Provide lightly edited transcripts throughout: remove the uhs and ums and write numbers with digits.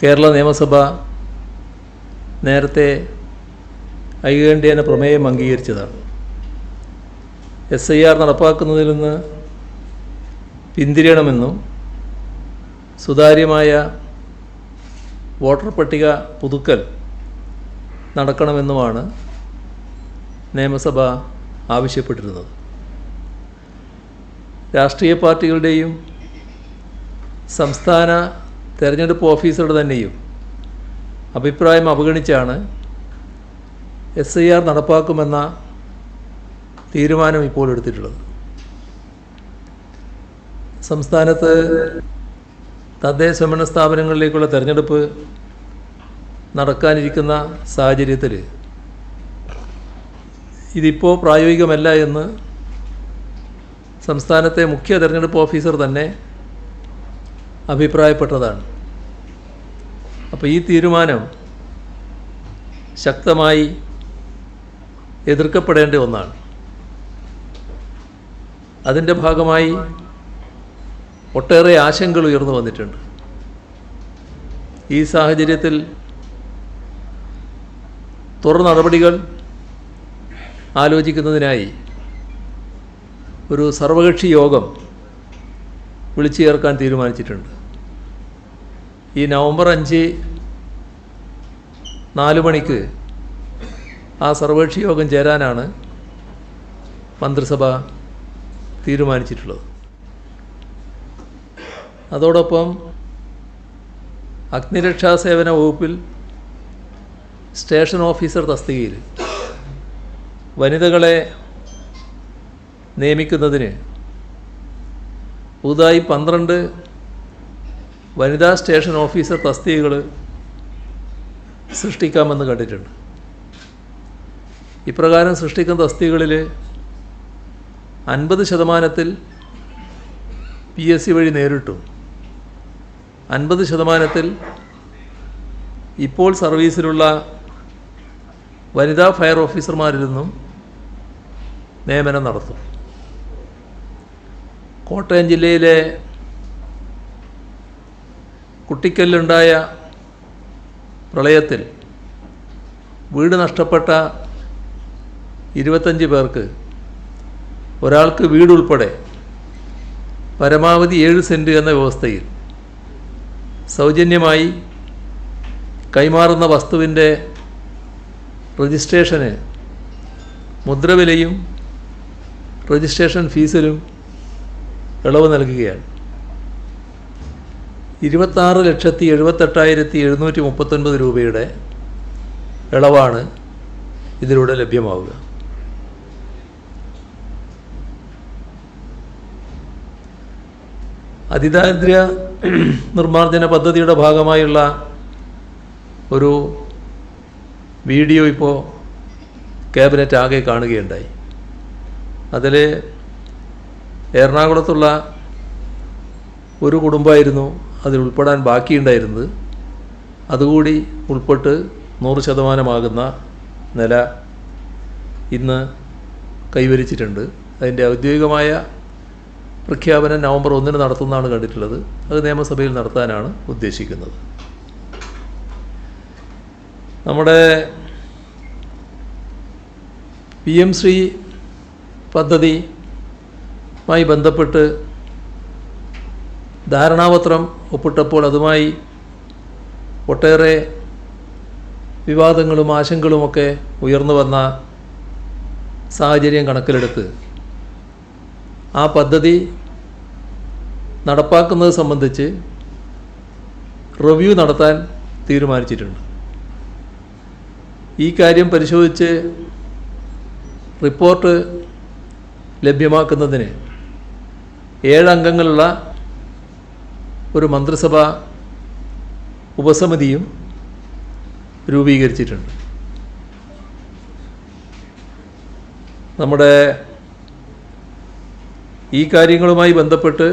കേരള നിയമസഭ നേരത്തെ ഐകകണ്ഠ്യേന പ്രമേയം അംഗീകരിച്ചതാണ്. SIR നടപ്പാക്കുന്നതിൽ നിന്ന് പിന്തിരിയണമെന്നും സുതാര്യമായ വോട്ടർ പട്ടിക പുതുക്കൽ നടക്കണമെന്നുമാണ് നിയമസഭ ആവശ്യപ്പെട്ടിരുന്നത്. രാഷ്ട്രീയ പാർട്ടികളുടെയും സംസ്ഥാന തെരഞ്ഞെടുപ്പ് ഓഫീസറുടെ തന്നെയും അഭിപ്രായം അവഗണിച്ചാണ് SIR നടപ്പാക്കുമെന്ന തീരുമാനം ഇപ്പോൾ എടുത്തിട്ടുള്ളത്. സംസ്ഥാനത്ത് തദ്ദേശ സ്വയംഭരണ സ്ഥാപനങ്ങളിലേക്കുള്ള തെരഞ്ഞെടുപ്പ് നടക്കാനിരിക്കുന്ന സാഹചര്യത്തിൽ ഇതിപ്പോൾ പ്രായോഗികമല്ല എന്ന് സംസ്ഥാനത്തെ മുഖ്യ തെരഞ്ഞെടുപ്പ് ഓഫീസർ തന്നെ അഭിപ്രായപ്പെട്ടതാണ്. അപ്പോൾ ഈ തീരുമാനം ശക്തമായി എതിർക്കപ്പെടേണ്ട ഒന്നാണ്. അതിൻ്റെ ഭാഗമായി ഒട്ടേറെ ആശങ്കകൾ ഉയർന്നു വന്നിട്ടുണ്ട്. ഈ സാഹചര്യത്തിൽ തുടർ നടപടികൾ ആലോചിക്കുന്നതിനായി ഒരു സർവകക്ഷി യോഗം വിളിച്ചു ചേർക്കാൻ തീരുമാനിച്ചിട്ടുണ്ട്. ഈ നവംബർ 5 4 മണിക്ക് ആ സർവകക്ഷി യോഗം ചേരാനാണ് മന്ത്രിസഭ തീരുമാനിച്ചിട്ടുള്ളത്. അതോടൊപ്പം അഗ്നിരക്ഷാ സേവന വകുപ്പിൽ സ്റ്റേഷൻ ഓഫീസർ തസ്തികയിൽ വനിതകളെ നിയമിക്കുന്നതിന് പുതുതായി 12 വനിതാ സ്റ്റേഷൻ ഓഫീസർ തസ്തികകൾ സൃഷ്ടിക്കാമെന്ന് കണ്ടിട്ടുണ്ട്. ഇപ്രകാരം സൃഷ്ടിക്കുന്ന തസ്തികകളിൽ 50% PSC വഴി നേരിട്ടും 50% ഇപ്പോൾ സർവീസിലുള്ള വനിതാ ഫയർ ഓഫീസർമാരിൽ നിന്നും നിയമനം നടത്തും. കോട്ടയം ജില്ലയിലെ കുട്ടിക്കല്ലുണ്ടായ പ്രളയത്തിൽ വീട് നഷ്ടപ്പെട്ട 25 പേർക്ക് ഒരാൾക്ക് വീടുൾപ്പെടെ പരമാവധി 7 സെൻറ്റ് എന്ന വ്യവസ്ഥയിൽ സൗജന്യമായി കൈമാറുന്ന വസ്തുവിൻ്റെ രജിസ്ട്രേഷന് മുദ്രവിലയും രജിസ്ട്രേഷൻ ഫീസിലും ഇളവ് നൽകുകയാണ്. 26,78,739 രൂപയുടെ ഇളവാണ് ഇതിലൂടെ ലഭ്യമാവുക. അതിദാരിദ്ര്യ നിർമ്മാർജ്ജന പദ്ധതിയുടെ ഭാഗമായുള്ള ഒരു വീഡിയോ ഇപ്പോൾ ക്യാബിനറ്റ് ആകെ കാണുകയുണ്ടായി. അതിൽ എറണാകുളത്തുള്ള ഒരു കുടുംബമായിരുന്നു അതിൽ ഉൾപ്പെടാൻ ബാക്കിയുണ്ടായിരുന്നത്. അതുകൂടി ഉൾപ്പെട്ട് 100% നില ഇന്ന് കൈവരിച്ചിട്ടുണ്ട്. അതിൻ്റെ ഔദ്യോഗികമായ പ്രഖ്യാപനം നവംബർ 1 നടത്തുന്നതാണ് കണ്ടിട്ടുള്ളത്. അത് നിയമസഭയിൽ നടത്താനാണ് ഉദ്ദേശിക്കുന്നത്. നമ്മുടെ PM ശ്രീ പദ്ധതിയുമായി ബന്ധപ്പെട്ട് ധാരണാപത്രം ഒപ്പിട്ടപ്പോൾ അതുമായി ഒട്ടേറെ വിവാദങ്ങളും ആശങ്കകളുമൊക്കെ ഉയർന്നു വന്ന സാഹചര്യം കണക്കിലെടുത്ത് ആ പദ്ധതി നടപ്പാക്കുന്നത് സംബന്ധിച്ച് റിവ്യൂ നടത്താൻ തീരുമാനിച്ചിട്ടുണ്ട്. ഈ കാര്യം പരിശോധിച്ച് റിപ്പോർട്ട് ലഭ്യമാക്കുന്നതിന് 7 അംഗങ്ങളുള്ള ഒരു മന്ത്രിസഭ ഉപസമിതിയും രൂപീകരിച്ചിട്ടുണ്ട്. നമ്മുടെ ഈ കാര്യങ്ങളുമായി ബന്ധപ്പെട്ട്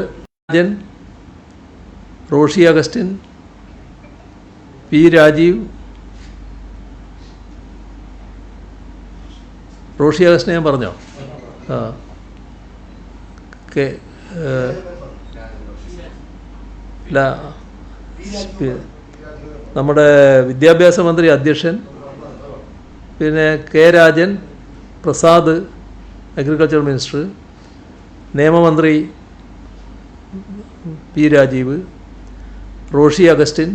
റോഷി അഗസ്റ്റിൻ, P. രാജീവ്, റോഷി അഗസ്റ്റിനെ ഞാൻ പറഞ്ഞോ? നമ്മുടെ വിദ്യാഭ്യാസ മന്ത്രി അധ്യക്ഷൻ, പിന്നെ K Rajan, Prasad agriculture minister, നിയമമന്ത്രി P Rajeev, Roshi Augustine,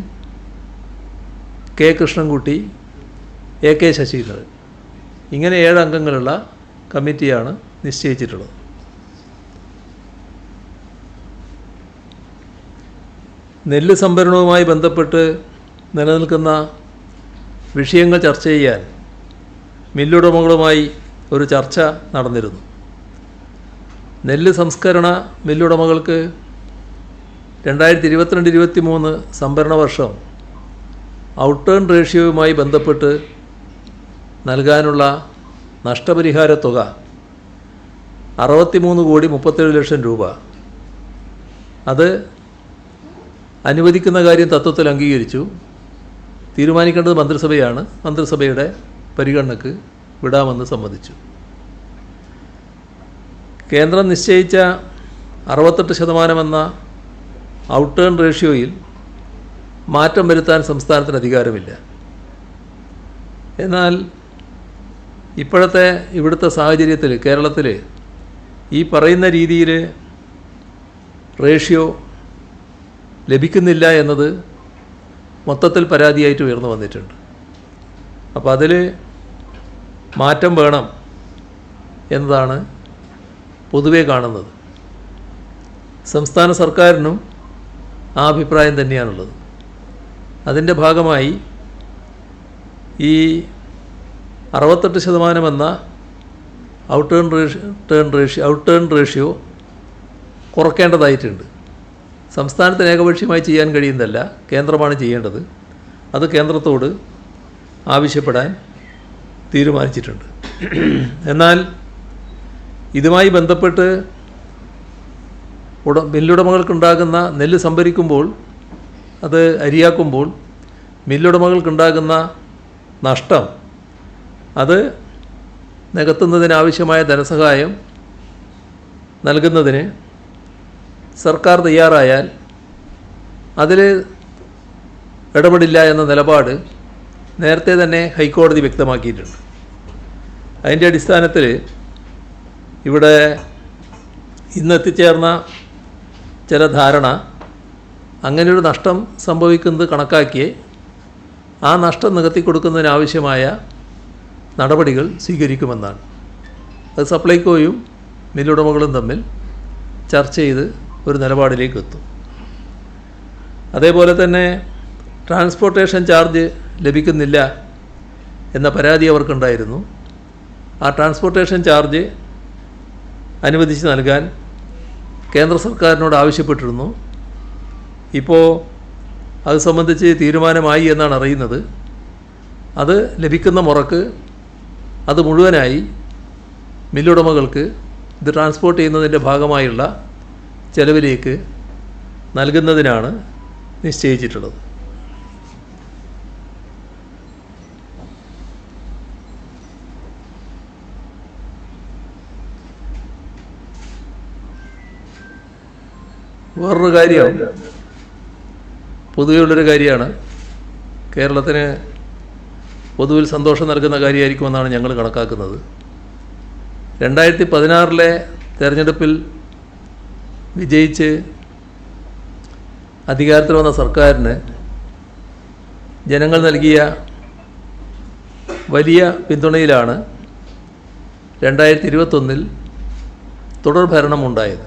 K Krishnankutty, A K Saseendran, ഇങ്ങനെ 7 അംഗങ്ങളുള്ള കമ്മിറ്റിയാണ് നിശ്ചയിച്ചിട്ടുള്ളത്. നെല്ല് സംഭരണവുമായി ബന്ധപ്പെട്ട് നിലനിൽക്കുന്ന വിഷയങ്ങൾ ചർച്ച ചെയ്യാൻ മില്ലുടമകളുമായി ഒരു ചർച്ച നടന്നിരുന്നു. നെല്ല് സംസ്കരണ മില്ലുടമകൾക്ക് 2022-23 സംഭരണ വർഷം ഔട്ട് ടേൺ റേഷ്യോയുമായി ബന്ധപ്പെട്ട് നൽകാനുള്ള നഷ്ടപരിഹാര തുക 63,37,00,000 രൂപ. അത് അനുവദിക്കുന്ന കാര്യം തത്വത്തിൽ അംഗീകരിച്ചു. തീരുമാനിക്കേണ്ടത് മന്ത്രിസഭയാണ്. മന്ത്രിസഭയുടെ പരിഗണനയ്ക്ക് വിടാമെന്ന് സമ്മതിച്ചു. കേന്ദ്രം നിശ്ചയിച്ച 68% എന്ന ഔട്ട് ടേൺ റേഷ്യോയിൽ മാറ്റം വരുത്താൻ സംസ്ഥാനത്തിന് അധികാരമില്ല. എന്നാൽ ഇവിടുത്തെ സാഹചര്യത്തിൽ കേരളത്തിൽ ഈ പറയുന്ന രീതിയിൽ റേഷ്യോ ലഭിക്കുന്നില്ല എന്നത് മൊത്തത്തിൽ പരാതിയായിട്ട് ഉയർന്നു വന്നിട്ടുണ്ട്. അപ്പോൾ അതിൽ മാറ്റം വേണം എന്നതാണ് പൊതുവെ കാണുന്നത്. സംസ്ഥാന സർക്കാരിനും ആ അഭിപ്രായം തന്നെയാണുള്ളത്. അതിൻ്റെ ഭാഗമായി ഈ 68% എന്ന ഔട്ട് ടേൺ റേഷ്യോ കുറയ്ക്കേണ്ടതായിട്ടുണ്ട്. സംസ്ഥാനത്തിന് ഏകപക്ഷീയമായി ചെയ്യാൻ കഴിയുന്നതല്ല, കേന്ദ്രമാണ് ചെയ്യേണ്ടത്. അത് കേന്ദ്രത്തോട് ആവശ്യപ്പെടാൻ തീരുമാനിച്ചിട്ടുണ്ട്. എന്നാൽ ഇതുമായി ബന്ധപ്പെട്ട് മില്ലുടമകൾക്കുണ്ടാകുന്ന നെല്ല് സംഭരിക്കുമ്പോൾ, അത് അരിയാക്കുമ്പോൾ മില്ലുടമകൾക്കുണ്ടാകുന്ന നഷ്ടം അത് നികത്തുന്നതിനാവശ്യമായ ധനസഹായം നൽകുന്നതിന് സർക്കാർ തയ്യാറായാൽ അതിൽ ഇടപെടില്ല എന്ന നിലപാട് നേരത്തെ തന്നെ ഹൈക്കോടതി വ്യക്തമാക്കിയിട്ടുണ്ട്. അതിൻ്റെ അടിസ്ഥാനത്തിൽ ഇവിടെ ഇന്നെത്തിച്ചേർന്ന ചില ധാരണ അങ്ങനെയൊരു നഷ്ടം സംഭവിക്കുന്നത് കണക്കാക്കി ആ നഷ്ടം നികത്തി കൊടുക്കുന്നതിനാവശ്യമായ നടപടികൾ സ്വീകരിക്കുമെന്നാണ്. അത് സപ്ലൈകോയും മില്ലുടമകളും തമ്മിൽ ചർച്ച ചെയ്ത് ഒരു നിലപാടിലേക്ക് എത്തും. അതേപോലെ തന്നെ ട്രാൻസ്പോർട്ടേഷൻ ചാർജ് ലഭിക്കുന്നില്ല എന്ന പരാതി അവർക്കുണ്ടായിരുന്നു. ആ ട്രാൻസ്പോർട്ടേഷൻ ചാർജ് അനുവദിച്ച് നൽകാൻ കേന്ദ്ര സർക്കാരിനോട് ആവശ്യപ്പെട്ടിരുന്നു. ഇപ്പോൾ അത് സംബന്ധിച്ച് തീരുമാനമായി എന്നാണ് അറിയുന്നത്. അത് ലഭിക്കുന്ന മുറക്ക് അത് മുഴുവനായി മില്ലുടമകൾക്ക് ഇത് ട്രാൻസ്പോർട്ട് ചെയ്യുന്നതിൻ്റെ ഭാഗമായുള്ള ചെലവിലേക്ക് നൽകുന്നതിനാണ് നിശ്ചയിച്ചിട്ടുള്ളത്. വേറൊരു കാര്യം, പൊതുവെയുള്ളൊരു കാര്യമാണ്, കേരളത്തിന് പൊതുവിൽ സന്തോഷം നൽകുന്ന കാര്യമായിരിക്കുമെന്നാണ് ഞങ്ങൾ കണക്കാക്കുന്നത്. 2016 തെരഞ്ഞെടുപ്പിൽ വിജയിച്ച് അധികാരത്തിൽ വന്ന സർക്കാരിന് ജനങ്ങൾ നൽകിയ വലിയ പിന്തുണയിലാണ് 2021 തുടർ ഭരണമുണ്ടായത്.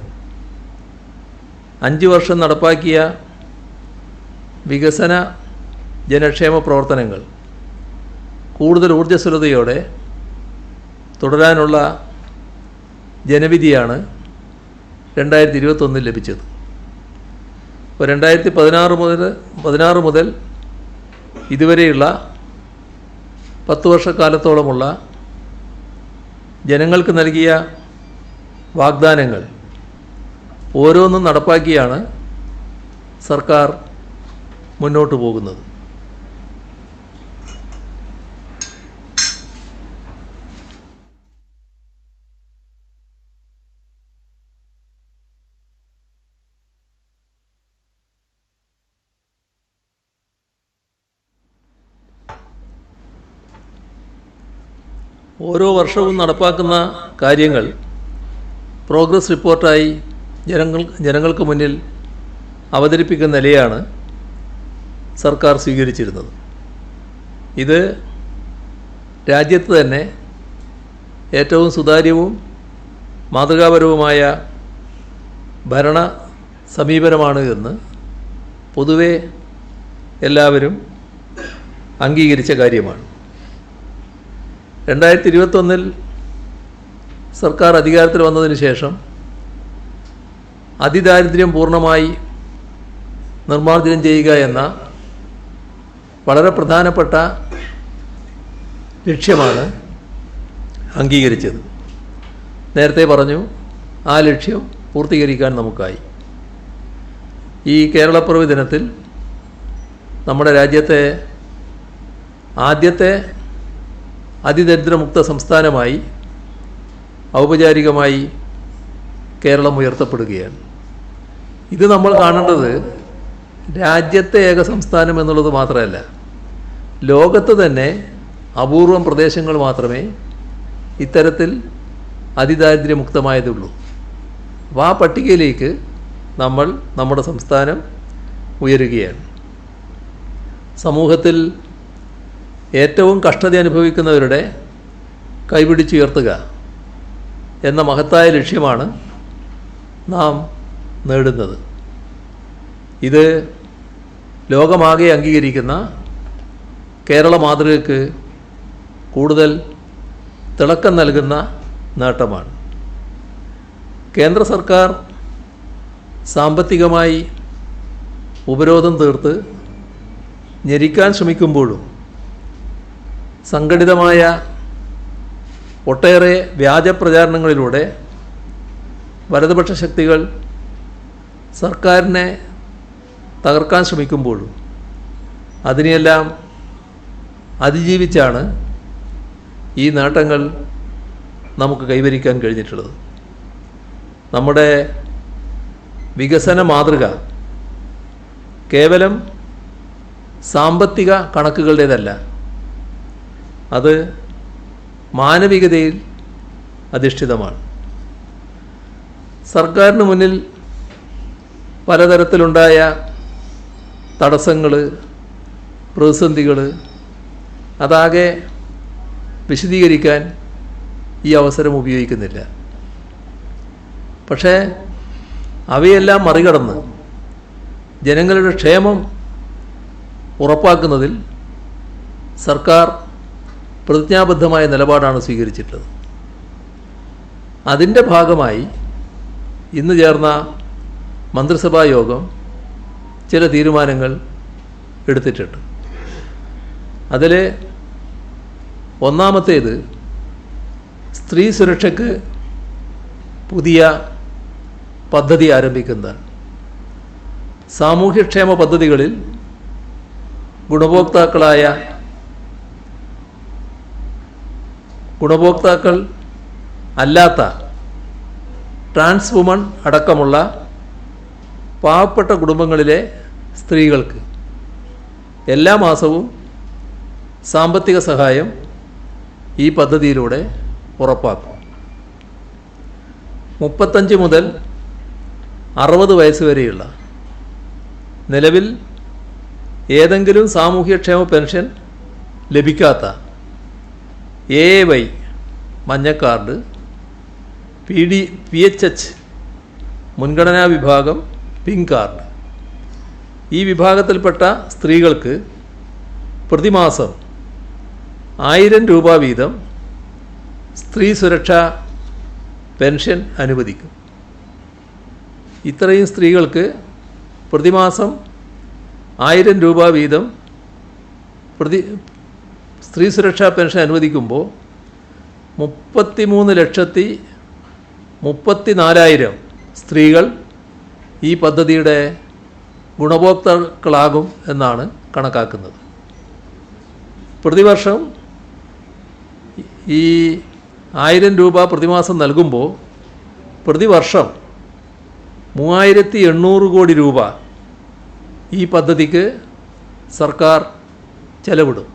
5 വർഷം നടപ്പാക്കിയ വികസന ജനക്ഷേമ പ്രവർത്തനങ്ങൾ കൂടുതൽ ഊർജ്ജസ്വലതയോടെ തുടരാനുള്ള ജനവിധിയാണ് 2021 ലഭിച്ചത്. ഇപ്പോൾ 2016 മുതൽ ഇതുവരെയുള്ള 10 വർഷക്കാലത്തോളമുള്ള ജനങ്ങൾക്ക് നൽകിയ വാഗ്ദാനങ്ങൾ ഓരോന്നും നടപ്പാക്കിയാണ് സർക്കാർ മുന്നോട്ട് പോകുന്നത്. ഓരോ വർഷവും നടപ്പാക്കുന്ന കാര്യങ്ങൾ പ്രോഗ്രസ് റിപ്പോർട്ടായി ജനങ്ങൾക്ക് മുന്നിൽ അവതരിപ്പിക്കുന്ന നിലയാണ് സർക്കാർ സ്വീകരിച്ചിരുന്നത്. ഇത് രാജ്യത്ത് തന്നെ ഏറ്റവും സുതാര്യവും മാതൃകാപരവുമായ ഭരണ സമീപനമാണ് എന്ന് പൊതുവെ എല്ലാവരും അംഗീകരിച്ച കാര്യമാണ്. 2021 സർക്കാർ അധികാരത്തിൽ വന്നതിന് ശേഷം അതിദാരിദ്ര്യം പൂർണ്ണമായി നിർമ്മാർജ്ജനം ചെയ്യുക എന്ന വളരെ പ്രധാനപ്പെട്ട ലക്ഷ്യമാണ് അംഗീകരിച്ചത്. നേരത്തെ പറഞ്ഞു, ആ ലക്ഷ്യം പൂർത്തീകരിക്കാൻ നമുക്കായി. ഈ കേരളപ്പിറവി ദിനത്തിൽ നമ്മുടെ രാജ്യത്തെ ആദ്യത്തെ അതിദരിദ്രമുക്ത സംസ്ഥാനമായി ഔപചാരികമായി കേരളം ഉയർത്തപ്പെടുകയാണ്. ഇത് നമ്മൾ കാണേണ്ടത് രാജ്യത്തെ ഏക സംസ്ഥാനം എന്നുള്ളത് മാത്രമല്ല, ലോകത്ത് തന്നെ അപൂർവം പ്രദേശങ്ങൾ മാത്രമേ ഇത്തരത്തിൽ അതിദാരിദ്ര്യമുക്തമായതുള്ളൂ. അപ്പോൾ ആ പട്ടികയിലേക്ക് നമ്മുടെ സംസ്ഥാനം ഉയരുകയാണ്. സമൂഹത്തിൽ ഏറ്റവും കഷ്ടത അനുഭവിക്കുന്നവരുടെ കൈപിടിച്ചുയർത്തുക എന്ന മഹത്തായ ലക്ഷ്യമാണ് നാം നേടുന്നത്. ഇത് ലോകമാകെ അംഗീകരിക്കുന്ന കേരള മാതൃകയ്ക്ക് കൂടുതൽ തിളക്കം നൽകുന്ന നേട്ടമാണ്. കേന്ദ്ര സർക്കാർ സാമ്പത്തികമായി ഉപരോധം തീർത്ത് ഞെരിക്കാൻ ശ്രമിക്കുമ്പോഴും സംഘടിതമായ ഒട്ടേറെ വ്യാജ പ്രചാരണങ്ങളിലൂടെ വലതുപക്ഷ ശക്തികൾ സർക്കാരിനെ തകർക്കാൻ ശ്രമിക്കുമ്പോഴും അതിനെയെല്ലാം അതിജീവിച്ചാണ് ഈ നേട്ടങ്ങൾ നമുക്ക് കൈവരിക്കാൻ കഴിഞ്ഞിട്ടുള്ളത്. നമ്മുടെ വികസന മാതൃക കേവലം സാമ്പത്തിക കണക്കുകളുടേതല്ല, അത് മാനവികതയിൽ അധിഷ്ഠിതമാണ്. സർക്കാരിന് മുന്നിൽ പലതരത്തിലുണ്ടായ തടസ്സങ്ങൾ, പ്രതിസന്ധികൾ അതാകെ വിശദീകരിക്കാൻ ഈ അവസരം ഉപയോഗിക്കുന്നില്ല. പക്ഷേ അവയെല്ലാം മറികടന്ന് ജനങ്ങളുടെ ക്ഷേമം ഉറപ്പാക്കുന്നതിൽ സർക്കാർ പ്രതിജ്ഞാബദ്ധമായ നിലപാടാണ് സ്വീകരിച്ചിട്ടുള്ളത്. അതിൻ്റെ ഭാഗമായി ഇന്ന് ചേർന്ന മന്ത്രിസഭാ യോഗം ചില തീരുമാനങ്ങൾ എടുത്തിട്ടുണ്ട്. അതിൽ ഒന്നാമത്തേത് സ്ത്രീ സുരക്ഷയ്ക്ക് പുതിയ പദ്ധതി ആരംഭിക്കുന്നതാണ്. സാമൂഹ്യക്ഷേമ പദ്ധതികളിൽ ഗുണഭോക്താക്കൾ അല്ലാത്ത ട്രാൻസ് വുമൺ അടക്കമുള്ള പാവപ്പെട്ട കുടുംബങ്ങളിലെ സ്ത്രീകൾക്ക് എല്ലാ മാസവും സാമ്പത്തിക സഹായം ഈ പദ്ധതിയിലൂടെ ഉറപ്പാക്കും. 35 മുതൽ 60 വയസ്സ് വരെയുള്ള നിലവിൽ ഏതെങ്കിലും സാമൂഹ്യക്ഷേമ പെൻഷൻ ലഭിക്കാത്ത AAY മഞ്ഞ കാർഡ്, PHH മുൻഗണനാ വിഭാഗം പിങ്ക് കാർഡ്, ഈ വിഭാഗത്തിൽപ്പെട്ട സ്ത്രീകൾക്ക് പ്രതിമാസം 1000 രൂപ വീതം സ്ത്രീ സുരക്ഷാ പെൻഷൻ അനുവദിക്കും. ഇത്രയും സ്ത്രീകൾക്ക് പ്രതിമാസം 1000 രൂപ വീതം സ്ത്രീ സുരക്ഷാ പെൻഷൻ അനുവദിക്കുമ്പോൾ 33,34,000 സ്ത്രീകൾ ഈ പദ്ധതിയുടെ ഗുണഭോക്താക്കളാകും എന്നാണ് കണക്കാക്കുന്നത്. പ്രതിവർഷം ഈ 1000 രൂപ പ്രതിമാസം നൽകുമ്പോൾ പ്രതിവർഷം 3800 കോടി രൂപ ഈ പദ്ധതിക്ക് സർക്കാർ ചെലവിടും.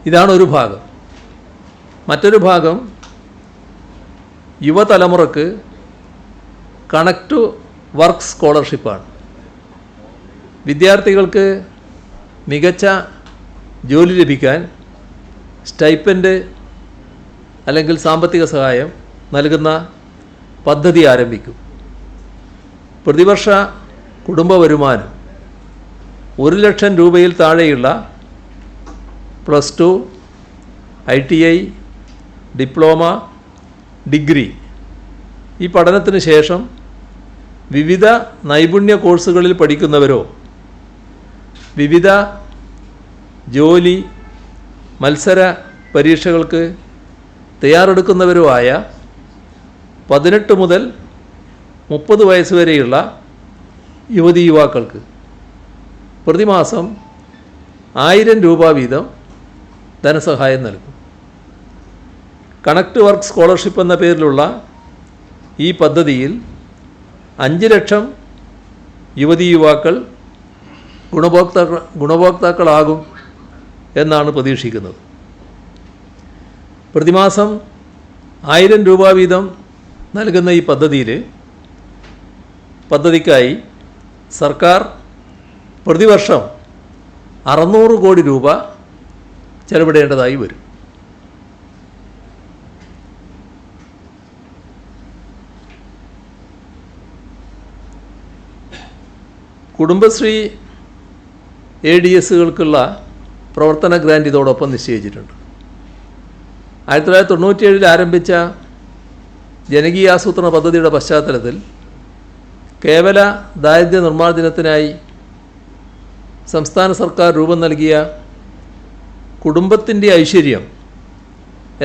ഇതാണ് ഒരു ഭാഗം. മറ്റൊരു ഭാഗം യുവതലമുറക്ക് കണക്ട് ടു വർക്ക് സ്കോളർഷിപ്പാണ്. വിദ്യാർത്ഥികൾക്ക് മികച്ച ജോലി ലഭിക്കാൻ സ്റ്റൈപ്പൻഡ് അല്ലെങ്കിൽ സാമ്പത്തിക സഹായം നൽകുന്ന പദ്ധതി ആരംഭിക്കും. പ്രതിവർഷ കുടുംബ വരുമാനം 1,00,000 രൂപയിൽ താഴെയുള്ള +2, ITI, ഡിപ്ലോമ, ഡിഗ്രി ഈ പഠനത്തിന് ശേഷം വിവിധ നൈപുണ്യ കോഴ്സുകളിൽ പഠിക്കുന്നവരോ വിവിധ ജോലി മത്സര പരീക്ഷകൾക്ക് തയ്യാറെടുക്കുന്നവരോ ആയ 18 മുതൽ 30 വയസ്സ് വരെയുള്ള യുവതി യുവാക്കൾക്ക് പ്രതിമാസം 1000 രൂപ വീതം ധനസഹായം നൽകും. കണക്ട് വർക്ക് സ്കോളർഷിപ്പ് എന്ന പേരിലുള്ള ഈ പദ്ധതിയിൽ 5 ലക്ഷം യുവതി യുവാക്കൾ ഗുണഭോക്താക്കളാകും എന്നാണ് പ്രതീക്ഷിക്കുന്നത്. പ്രതിമാസം 1000 രൂപ വീതം നൽകുന്ന ഈ പദ്ധതിക്കായി സർക്കാർ പ്രതിവർഷം 600 കോടി രൂപ ചെലവിടേണ്ടതായി വരും. കുടുംബശ്രീ ADSകൾക്കുള്ള പ്രവർത്തന ഗ്രാൻഡ് ഇതോടൊപ്പം നിശ്ചയിച്ചിട്ടുണ്ട്. 1997 ആരംഭിച്ച ജനകീയാസൂത്രണ പദ്ധതിയുടെ പശ്ചാത്തലത്തിൽ കേവല ദാരിദ്ര്യ നിർമ്മാർജ്ജനത്തിനായി സംസ്ഥാന സർക്കാർ രൂപം നൽകിയ കുടുംബത്തിൻ്റെ ഐശ്വര്യം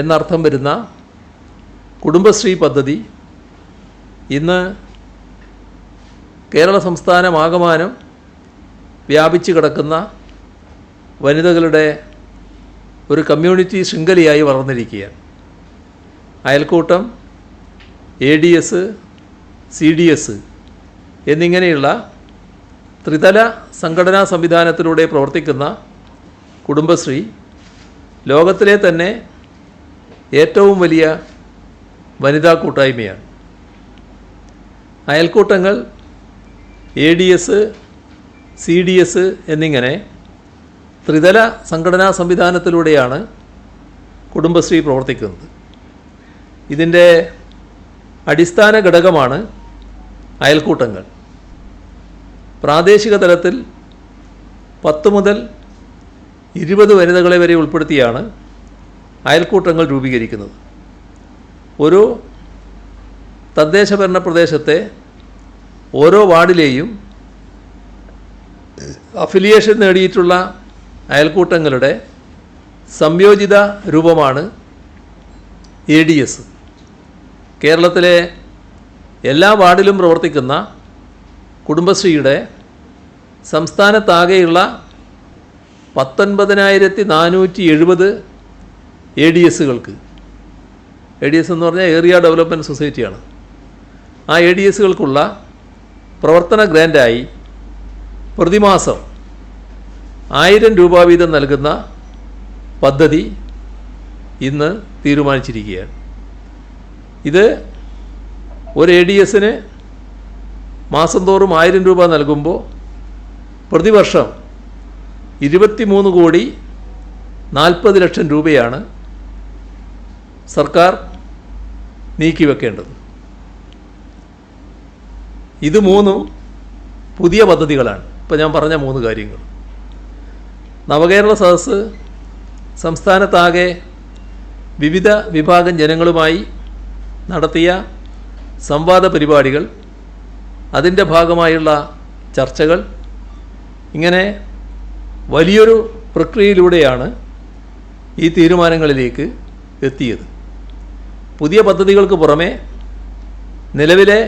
എന്നർത്ഥം വരുന്ന കുടുംബശ്രീ പദ്ധതി ഇന്ന് കേരള സംസ്ഥാനമാകമാനം വ്യാപിച്ചു കിടക്കുന്ന വനിതകളുടെ ഒരു കമ്മ്യൂണിറ്റി ശൃംഖലയായി വളർന്നിരിക്കുകയാണ്. അയൽക്കൂട്ടം, ADS, CDS എന്നിങ്ങനെയുള്ള ത്രിതല സംഘടനാ സംവിധാനത്തിലൂടെ പ്രവർത്തിക്കുന്ന കുടുംബശ്രീ ലോകത്തിലെ തന്നെ ഏറ്റവും വലിയ വനിതാ കൂട്ടായ്മയാണ്. അയൽക്കൂട്ടങ്ങൾ, ADS, CDS എന്നിങ്ങനെ ത്രിതല സംഘടനാ സംവിധാനത്തിലൂടെയാണ് കുടുംബശ്രീ പ്രവർത്തിക്കുന്നത്. ഇതിൻ്റെ അടിസ്ഥാന ഘടകമാണ് അയൽക്കൂട്ടങ്ങൾ. പ്രാദേശിക തലത്തിൽ 10 മുതൽ 20 വനിതകളെ വരെ ഉൾപ്പെടുത്തിയാണ് അയൽക്കൂട്ടങ്ങൾ രൂപീകരിക്കുന്നത്. ഒരു തദ്ദേശഭരണ പ്രദേശത്തെ ഓരോ വാർഡിലെയും അഫിലിയേഷൻ നേടിയിട്ടുള്ള അയൽക്കൂട്ടങ്ങളുടെ സംയോജിത രൂപമാണ് ADS. കേരളത്തിലെ എല്ലാ വാർഡിലും പ്രവർത്തിക്കുന്ന കുടുംബശ്രീയുടെ സംസ്ഥാനത്താകെയുള്ള 19,470 ADSകൾക്ക്, ADS എന്ന് പറഞ്ഞാൽ ഏരിയ ഡെവലപ്മെൻറ്റ് സൊസൈറ്റിയാണ്, ആ ADSകൾക്കുള്ള പ്രവർത്തന ഗ്രാൻഡായി പ്രതിമാസം 1000 രൂപ വീതം നൽകുന്ന പദ്ധതി ഇന്ന് തീരുമാനിച്ചിരിക്കുകയാണ്. ഇത് ഒരു ADSന് മാസം തോറും 1000 രൂപ നൽകുമ്പോൾ പ്രതിവർഷം 23,40,00,000 രൂപയാണ് സർക്കാർ നീക്കിവെക്കേണ്ടത്. ഇത് മൂന്നും പുതിയ പദ്ധതികളാണ്. ഇപ്പോൾ ഞാൻ പറഞ്ഞ 3 കാര്യങ്ങൾ. നവകേരള സദസ്സ് സംസ്ഥാനത്താകെ വിവിധ വിഭാഗം ജനങ്ങളുമായി നടത്തിയ സംവാദ പരിപാടികൾ, അതിൻ്റെ ഭാഗമായുള്ള ചർച്ചകൾ, ഇങ്ങനെ വലിയൊരു പ്രക്രിയയിലൂടെയാണ് ഈ തീരുമാനങ്ങളിലേക്ക് എത്തിയത്. പുതിയ പദ്ധതികൾക്ക് പുറമെ നിലവിലെ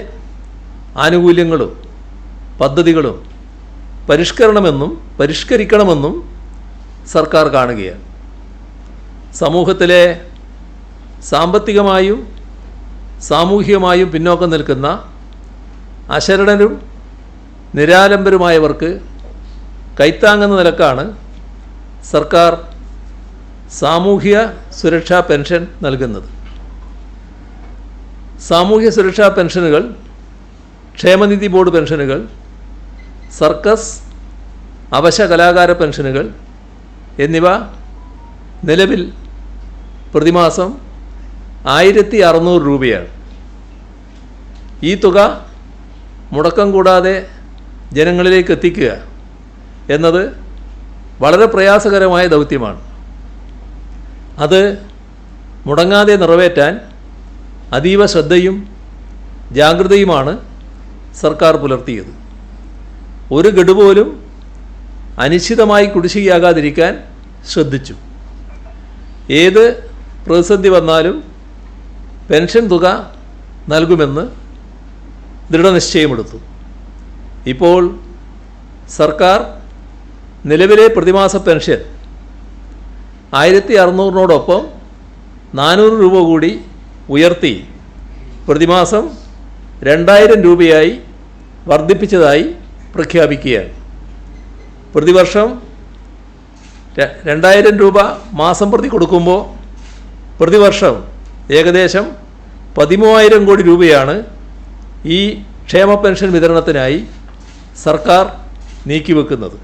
ആനുകൂല്യങ്ങളും പദ്ധതികളും പരിഷ്കരിക്കണമെന്നും സർക്കാർ കാണുകയാണ്. സമൂഹത്തിലെ സാമ്പത്തികമായും സാമൂഹികമായും പിന്നോക്കം നിൽക്കുന്ന അശരണരും നിരാലംബരുമായവർക്ക് കൈത്താങ്ങുന്ന നിലക്കാണ് സർക്കാർ സാമൂഹ്യ സുരക്ഷാ പെൻഷൻ നൽകുന്നത്. സാമൂഹ്യ സുരക്ഷാ പെൻഷനുകൾ, ക്ഷേമനിധി ബോർഡ് പെൻഷനുകൾ, സർക്കസ്, അവശ കലാകാര പെൻഷനുകൾ എന്നിവ നിലവിൽ പ്രതിമാസം 1600 രൂപയാണ്. ഈ തുക മുടക്കം കൂടാതെ ജനങ്ങളിലേക്ക് എത്തിക്കുക എന്നത് വളരെ പ്രയാസകരമായ ദൗത്യമാണ്. അത് മുടങ്ങാതെ നിറവേറ്റാൻ അതീവ ശ്രദ്ധയും ജാഗ്രതയുമാണ് സർക്കാർ പുലർത്തിയത്. ഒരു ഗഡു പോലും അനിശ്ചിതമായി കുടിശ്ശികയാകാതിരിക്കാൻ ശ്രദ്ധിച്ചു. ഏത് പ്രതിസന്ധി വന്നാലും പെൻഷൻ തുക നൽകുമെന്ന് ദൃഢനിശ്ചയമെടുത്തു. ഇപ്പോൾ സർക്കാർ നിലവിലെ പ്രതിമാസ പെൻഷൻ 1600-നോടൊപ്പം 400 രൂപ കൂടി ഉയർത്തി പ്രതിമാസം 2000 രൂപയായി വർദ്ധിപ്പിച്ചതായി പ്രഖ്യാപിക്കുകയാണ്. പ്രതിവർഷം 2000 രൂപ മാസം പ്രതി കൊടുക്കുമ്പോൾ പ്രതിവർഷം ഏകദേശം 13,000 കോടി രൂപയാണ് ഈ ക്ഷേമ പെൻഷൻ വിതരണത്തിനായി സർക്കാർ നീക്കിവെക്കുന്നത്.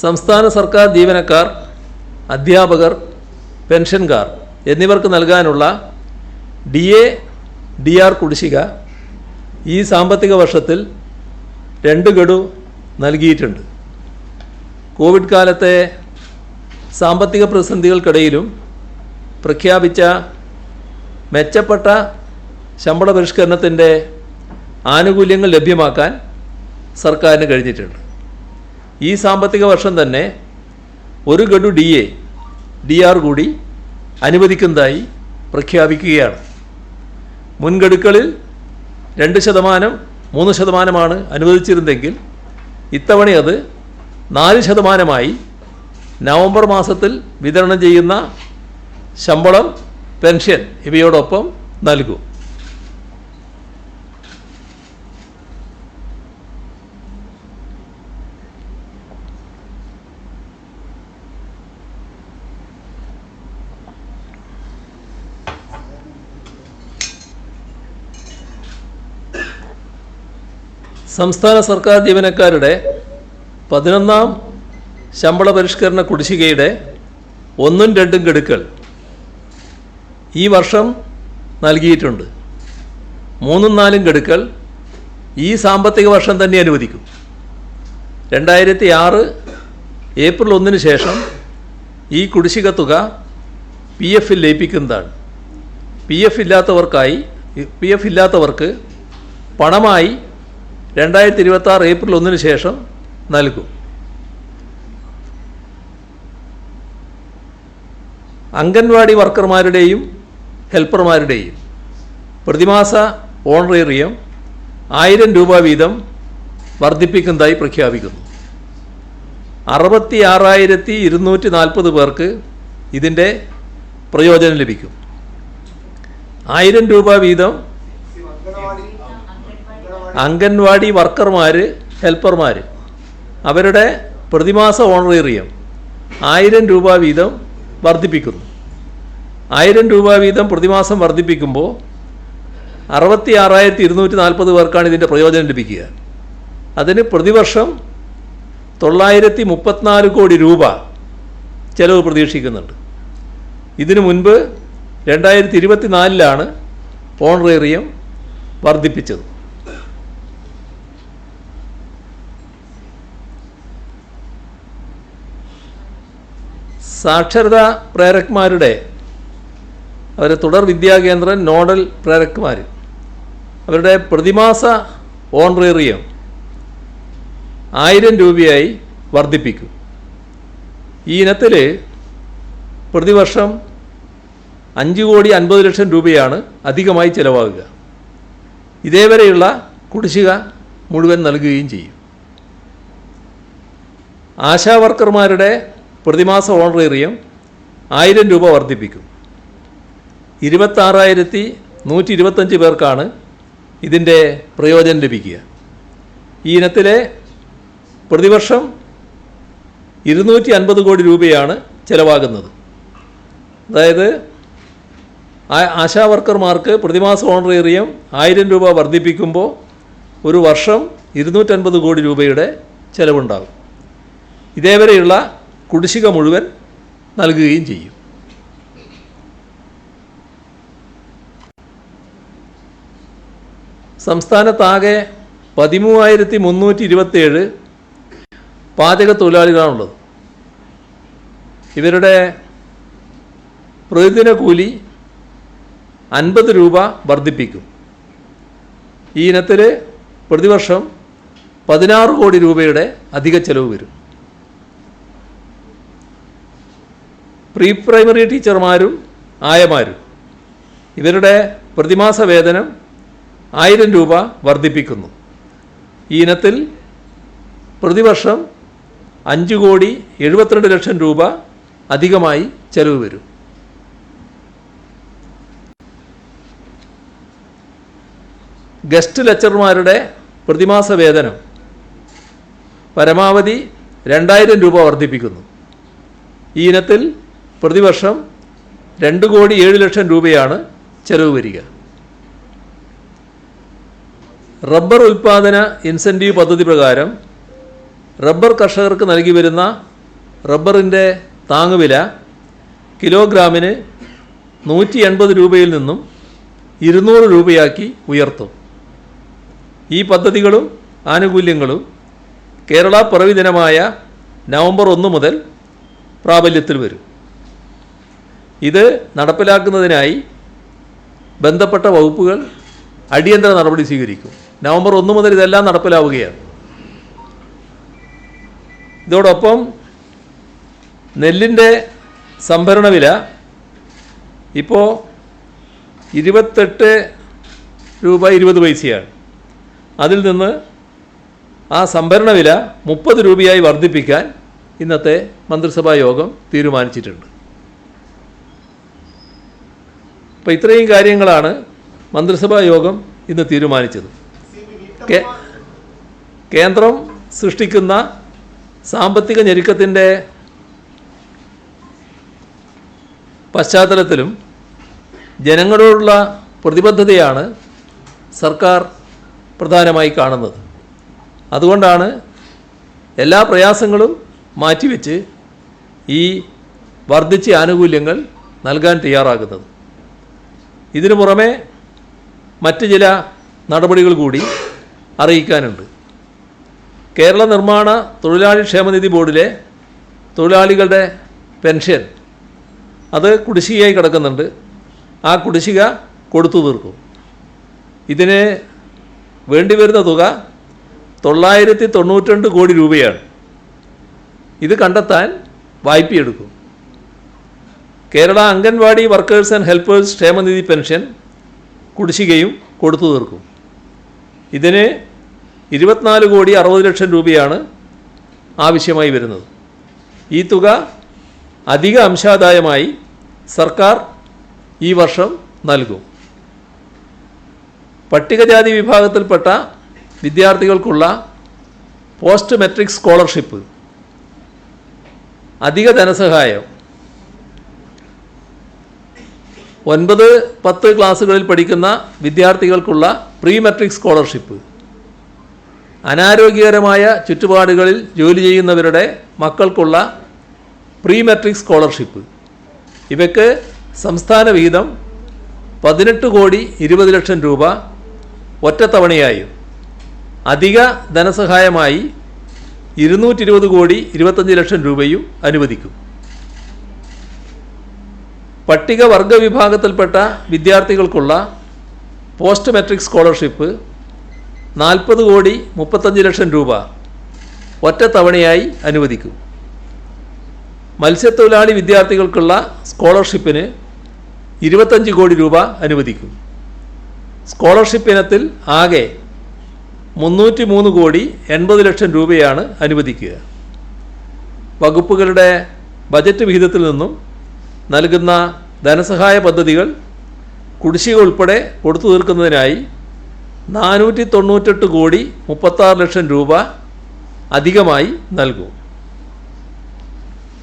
സംസ്ഥാന സർക്കാർ ജീവനക്കാർ, അധ്യാപകർ, പെൻഷൻകാർ എന്നിവർക്ക് നൽകാനുള്ള DA, DR കുടിശ്ശിക ഈ സാമ്പത്തിക വർഷത്തിൽ 2 ഗഡു നൽകിയിട്ടുണ്ട്. കോവിഡ് കാലത്തെ സാമ്പത്തിക പ്രതിസന്ധികൾക്കിടയിലും പ്രഖ്യാപിച്ച മെച്ചപ്പെട്ട ശമ്പള പരിഷ്കരണത്തിൻ്റെ ആനുകൂല്യങ്ങൾ ലഭ്യമാക്കാൻ സർക്കാരിന് കഴിഞ്ഞിട്ടുണ്ട്. ഈ സാമ്പത്തിക വർഷം തന്നെ 1 ഗഡു DA, DR കൂടി അനുവദിക്കുന്നതായി പ്രഖ്യാപിക്കുകയാണ്. മുൻഗഡുക്കളിൽ 2%, 3% അനുവദിച്ചിരുന്നെങ്കിൽ ഇത്തവണ അത് 4% നവംബർ മാസത്തിൽ വിതരണം ചെയ്യുന്ന ശമ്പളം, പെൻഷൻ ഇവയോടൊപ്പം നൽകും. സംസ്ഥാന സർക്കാർ ജീവനക്കാരുടെ 11ാം ശമ്പള പരിഷ്കരണ കുടിശ്ശികയുടെ 1ഉം 2ഉം ഗഡുക്കൾ ഈ വർഷം നൽകിയിട്ടുണ്ട്. 3ഉം 4ഉം ഗഡുക്കൾ ഈ സാമ്പത്തിക വർഷം തന്നെ അനുവദിക്കും. 2006 ഏപ്രിൽ 1-ന് ശേഷം ഈ കുടിശ്ശിക തുക PF-ൽ ലയിപ്പിക്കുന്നതാണ്. PF ഇല്ലാത്തവർക്ക് പണമായി 2026 ഏപ്രിൽ 1-ന് ശേഷം നൽകും. അംഗൻവാടി വർക്കർമാരുടെയും ഹെൽപ്പർമാരുടെയും പ്രതിമാസ ഓണറേറിയം 1000 രൂപ വീതം വർദ്ധിപ്പിക്കുന്നതായി പ്രഖ്യാപിക്കുന്നു. 66,240 പേർക്ക് ഇതിൻ്റെ പ്രയോജനം ലഭിക്കും. 1000 രൂപ വീതം അംഗൻവാടി വർക്കർമാർ, ഹെൽപ്പർമാർ അവരുടെ പ്രതിമാസ ഓണറേറിയം 1000 രൂപ വീതം വർദ്ധിപ്പിക്കുന്നു. 1000 രൂപ വീതം പ്രതിമാസം വർദ്ധിപ്പിക്കുമ്പോൾ 66,240 പേർക്കാണ് ഇതിൻ്റെ പ്രയോജനം ലഭിക്കുക. അതിന് പ്രതിവർഷം 934 കോടി രൂപ ചെലവ് പ്രതീക്ഷിക്കുന്നുണ്ട്. ഇതിനു മുൻപ് 2024-ലാണ് ഓണറേറിയം വർദ്ധിപ്പിച്ചത്. സാക്ഷരതാ പ്രേരക്മാരുടെ തുടർ വിദ്യാകേന്ദ്രം നോഡൽ പ്രേരക്മാർ അവരുടെ പ്രതിമാസ ഓണറേറിയം 1000 രൂപയായി വർദ്ധിപ്പിക്കും. ഈ ഇനത്തിൽ പ്രതിവർഷം 5,50,00,000 രൂപയാണ് അധികമായി ചിലവാകുക. ഇതേവരെയുള്ള കുടിശ്ശിക മുഴുവൻ നൽകുകയും ചെയ്യും. ആശാ വർക്കർമാരുടെ പ്രതിമാസ ഓണറേറിയം 1000 രൂപ വർദ്ധിപ്പിക്കും. 26,125 പേർക്കാണ് ഇതിൻ്റെ പ്രയോജനം ലഭിക്കുക. ഈ ഇനത്തിലെ പ്രതിവർഷം 250 കോടി രൂപയാണ് ചിലവാകുന്നത്. അതായത് ആശാ വർക്കർമാർക്ക് പ്രതിമാസ ഓണറേറിയം 1000 രൂപ വർദ്ധിപ്പിക്കുമ്പോൾ ഒരു വർഷം 250 കോടി രൂപയുടെ ചിലവുണ്ടാകും. ഇതേവരെയുള്ള കുടിശ്ശിക മുഴുവൻ നൽകുകയും ചെയ്യും. സംസ്ഥാനത്താകെ 13,327 പാചക തൊഴിലാളികളാണുള്ളത്. ഇവരുടെ പ്രതിദിന കൂലി 50 രൂപ വർദ്ധിപ്പിക്കും. ഈ ഇനത്തിൽ പ്രതിവർഷം 16 കോടി രൂപയുടെ അധിക ചെലവ് വരും. പ്രീ പ്രൈമറി ടീച്ചർമാരും ആയമാരും ഇവരുടെ പ്രതിമാസ വേതനം 1000 രൂപ വർദ്ധിപ്പിക്കുന്നു. ഈ ഇനത്തിൽ പ്രതിവർഷം 5 കോടി 72 ലക്ഷം രൂപ അധികമായി ചെലവ് വരും. ഗസ്റ്റ് ലെക്ചർമാരുടെ പ്രതിമാസ വേതനം പരമാവധി 2000 രൂപ വർദ്ധിപ്പിക്കുന്നു. ഈ ഇനത്തിൽ പ്രതിവർഷം 2 കോടി 7 ലക്ഷം രൂപയാണ് ചെലവ് വരിക. റബ്ബർ ഉൽപ്പാദന ഇൻസെൻറ്റീവ് പദ്ധതി പ്രകാരം റബ്ബർ കർഷകർക്ക് നൽകി വരുന്ന റബ്ബറിൻ്റെ താങ്ങുവില കിലോഗ്രാമിന് 180 രൂപയിൽ നിന്നും 200 രൂപയാക്കി ഉയർത്തും. ഈ പദ്ധതികളും ആനുകൂല്യങ്ങളും കേരള പിറവി ദിനമായ നവംബർ 1 മുതൽ പ്രാബല്യത്തിൽ വരും. ഇത് നടപ്പിലാക്കുന്നതിനായി ബന്ധപ്പെട്ട വകുപ്പുകൾ അടിയന്തര നടപടി സ്വീകരിക്കും. നവംബർ 1 മുതൽ ഇതെല്ലാം നടപ്പിലാവുകയാണ്. ഇതോടൊപ്പം നെല്ലിൻ്റെ സംഭരണ വില ഇപ്പോൾ 28 രൂപ 20 പൈസയാണ്. അതിൽ നിന്ന് ആ സംഭരണ വില 30 രൂപയായി വർദ്ധിപ്പിക്കാൻ ഇന്നത്തെ മന്ത്രിസഭാ യോഗം തീരുമാനിച്ചിട്ടുണ്ട്. അപ്പോൾ ഇത്രയും കാര്യങ്ങളാണ് മന്ത്രിസഭാ യോഗം ഇന്ന് തീരുമാനിച്ചത്. കേന്ദ്രം സൃഷ്ടിക്കുന്ന സാമ്പത്തിക ഞെരുക്കത്തിൻ്റെ പശ്ചാത്തലത്തിലും ജനങ്ങളോടുള്ള പ്രതിബദ്ധതയാണ് സർക്കാർ പ്രധാനമായി കാണുന്നത്. അതുകൊണ്ടാണ് എല്ലാ പ്രയാസങ്ങളും മാറ്റിവെച്ച് ഈ വർദ്ധിച്ച ആനുകൂല്യങ്ങൾ നൽകാൻ തയ്യാറാകുന്നത്. ഇതിനു പുറമെ മറ്റ് ചില നടപടികൾ കൂടി അറിയിക്കാനുണ്ട്. കേരള നിർമ്മാണ തൊഴിലാളി ക്ഷേമനിധി ബോർഡിലെ തൊഴിലാളികളുടെ പെൻഷൻ അത് കുടിശ്ശികയായി കിടക്കുന്നുണ്ട്. ആ കുടിശ്ശിക കൊടുത്തു തീർക്കും. ഇതിന് വേണ്ടിവരുന്ന തുക 992 കോടി രൂപയാണ്. ഇത് കണ്ടെത്താൻ വായ്പയെടുക്കും. Kerala anganwadi workers and helpers ക്ഷേമനിധി പെൻഷൻ കുടിശ്ശികയും കൊടുത്തു തീർക്കും. ഇതിന് 24 കോടി 60 ലക്ഷം രൂപയാണ് ആവശ്യമായി വരുന്നത്. ഈ തുക അധിക അംശാദായമായി സർക്കാർ ഈ വർഷം നൽകും. പട്ടികജാതി വിഭാഗത്തിൽപ്പെട്ട വിദ്യാർത്ഥികൾക്കുള്ള പോസ്റ്റ് മെട്രിക് സ്കോളർഷിപ്പ്, അധിക ധനസഹായം, 9-10 ക്ലാസ്സുകളിൽ പഠിക്കുന്ന വിദ്യാർത്ഥികൾക്കുള്ള പ്രീ മെട്രിക് സ്കോളർഷിപ്പ്, അനാരോഗ്യകരമായ ചുറ്റുപാടുകളിൽ ജോലി ചെയ്യുന്നവരുടെ മക്കൾക്കുള്ള പ്രീ മെട്രിക് സ്കോളർഷിപ്പ്, ഇവയ്ക്ക് സംസ്ഥാന വിഹിതം 18 കോടി 20 ലക്ഷം രൂപ ഒറ്റത്തവണയായും അധിക ധനസഹായമായി 220 കോടി 25 ലക്ഷം രൂപയും അനുവദിക്കും. പട്ടികവർഗ വിഭാഗത്തിൽപ്പെട്ട വിദ്യാർത്ഥികൾക്കുള്ള പോസ്റ്റ് മെട്രിക് സ്കോളർഷിപ്പ് 40 കോടി 35 ലക്ഷം രൂപ ഒറ്റത്തവണയായി അനുവദിക്കും. മത്സ്യത്തൊഴിലാളി വിദ്യാർത്ഥികൾക്കുള്ള സ്കോളർഷിപ്പിന് 25 കോടി രൂപ അനുവദിക്കും. സ്കോളർഷിപ്പ് ഇനത്തിൽ ആകെ 303 കോടി 80 ലക്ഷം രൂപയാണ് അനുവദിക്കുക. വകുപ്പുകളുടെ ബജറ്റ് വിഹിതത്തിൽ നിന്നും നൽകുന്ന ധനസഹായ പദ്ധതികൾ കുടിശ്ശിക ഉൾപ്പെടെ കൊടുത്തു തീർക്കുന്നതിനായി 498 കോടി 36 ലക്ഷം രൂപ അധികമായി നൽകും.